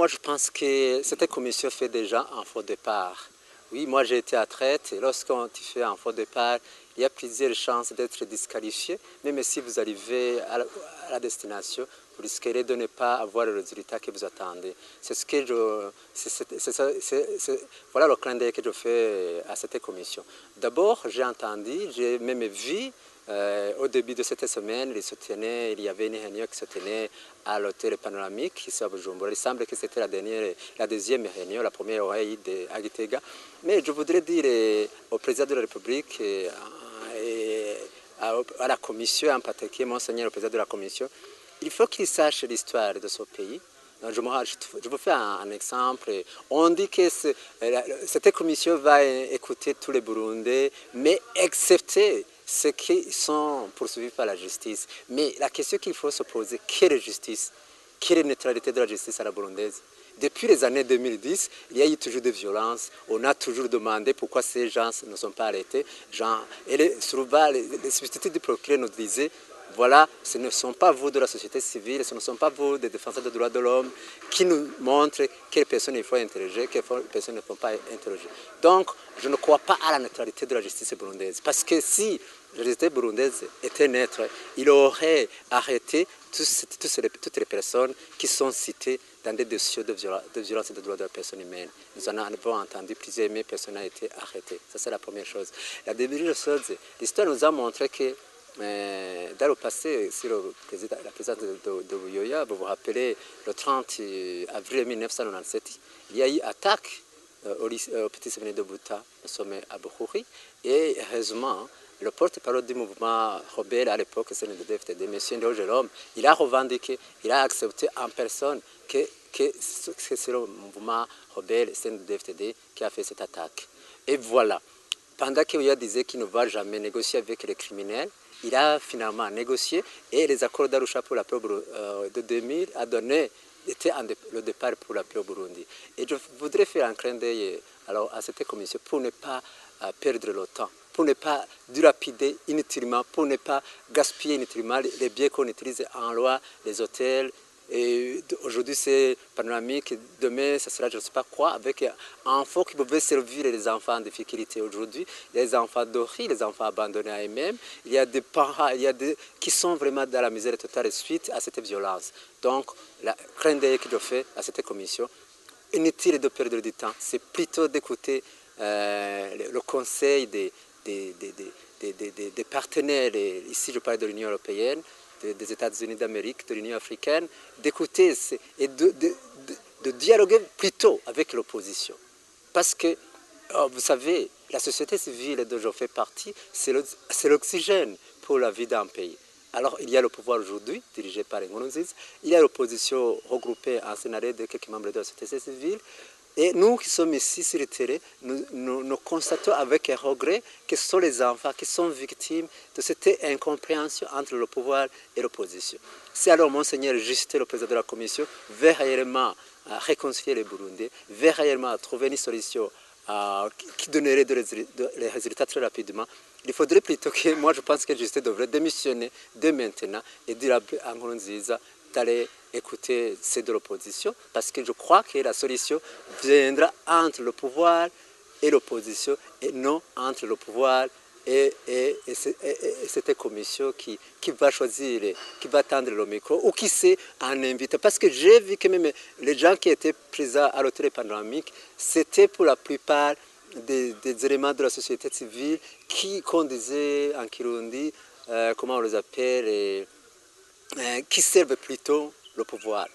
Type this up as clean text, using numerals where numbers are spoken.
moi je pense que cette commission fait déjà un faux départ. Oui, moi j'ai été athlète et lorsqu'on fait un faux départ, il y a plusieurs chances d'être disqualifié. Même si vous arrivez à la destination, vous risquerez de ne pas avoir le résultat que vous attendez. C'est ce que voilà le clin d'œil que je fais à cette commission. D'abord, j'ai entendu, j'ai même vu au début de cette semaine, il y avait une réunion qui se tenait à l'hôtel panoramique ici à Bujumbura. Il semble que c'était la deuxième réunion, la première aurait été à Gitega. Mais je voudrais dire au président de la République et à la commission, en particulier, monseigneur le président de la commission, il faut qu'il sache l'histoire de ce pays. Je vous fais un exemple. On dit que cette commission va écouter tous les Burundais, mais excepté ceux qui sont poursuivis par la justice. Mais la question qu'il faut se poser, quelle justice? Quelle est la neutralité de la justice à la burundaise? Depuis les années 2010, il y a eu toujours des violences. On a toujours demandé pourquoi ces gens ne sont pas arrêtés. Et les substituts du procureur nous disaient, voilà, ce ne sont pas vous de la société civile, ce ne sont pas vous des défenseurs des droits de l'homme qui nous montrent quelles personnes il faut interroger, quelles personnes il ne faut pas interroger. Donc, je ne crois pas à la neutralité de la justice burundaise. Parce que si la justice burundaise était neutre, il aurait arrêté toutes les personnes qui sont citées dans des dossiers de violence et de droits de la personne humaine. Nous en avons entendu plusieurs, mais personne n'a été arrêté. Ça, c'est la première chose. La deuxième chose, l'histoire nous a montré que dans le passé, si la présidente de Buyoya, vous vous rappelez, le 30 avril 1997, il y a eu attaque au petit séminaire de Bouta, nous sommes à Bukhuri, et heureusement, le porte-parole du mouvement rebelle à l'époque, c'est le DFTD, M. Ndeo Jérôme, il a revendiqué, il a accepté en personne que c'est le mouvement rebelle, c'est le DFTD qui a fait cette attaque. Et voilà, pendant qu'il disait qu'il ne va jamais négocier avec les criminels, il a finalement négocié et les accords d'Arusha pour la paix de 2000 a donné le départ pour la paix au Burundi. Et je voudrais faire un clin d'œil à cette commission pour ne pas perdre le temps, pour ne pas dilapider inutilement, pour ne pas gaspiller inutilement les biens qu'on utilise en loi, les hôtels. Aujourd'hui c'est panoramique, demain ce sera je ne sais pas quoi, avec un fonds qui pouvait servir les enfants en difficulté. Aujourd'hui, il y a des enfants dorés, les enfants abandonnés à eux-mêmes, il y a des parents qui sont vraiment dans la misère totale suite à cette violence. Donc, la crainte que je fais à cette commission, inutile de perdre du temps, c'est plutôt d'écouter le conseil des partenaires, ici je parle de l'Union européenne, des États-Unis d'Amérique, de l'Union africaine, d'écouter et de dialoguer plutôt avec l'opposition. Parce que, vous savez, la société civile dont je fais partie, c'est l'oxygène pour la vie d'un pays. Alors, il y a le pouvoir aujourd'hui, dirigé par Nkurunziza, il y a l'opposition regroupée en scénario de quelques membres de la société civile. Et nous qui sommes ici sur le terrain, nous constatons avec un regret que ce sont les enfants qui sont victimes de cette incompréhension entre le pouvoir et l'opposition. Si alors Monseigneur Justin, le président de la commission, veut réellement réconcilier les Burundais, veut réellement trouver une solution qui donnerait des résultats très rapidement, il faudrait plutôt que, moi je pense que Justin devrait démissionner dès maintenant et dire à Nkurunziza d'aller écouter ceux de l'opposition, parce que je crois que la solution viendra entre le pouvoir et l'opposition, et non entre le pouvoir et cette commission qui va choisir, qui va tendre le micro, ou qui sait en inviter. Parce que j'ai vu que même les gens qui étaient présents à l'hôtel panoramique, c'était pour la plupart des éléments de la société civile qu'on disait en Kirundi, comment on les appelle, qui servent plutôt le pouvoir.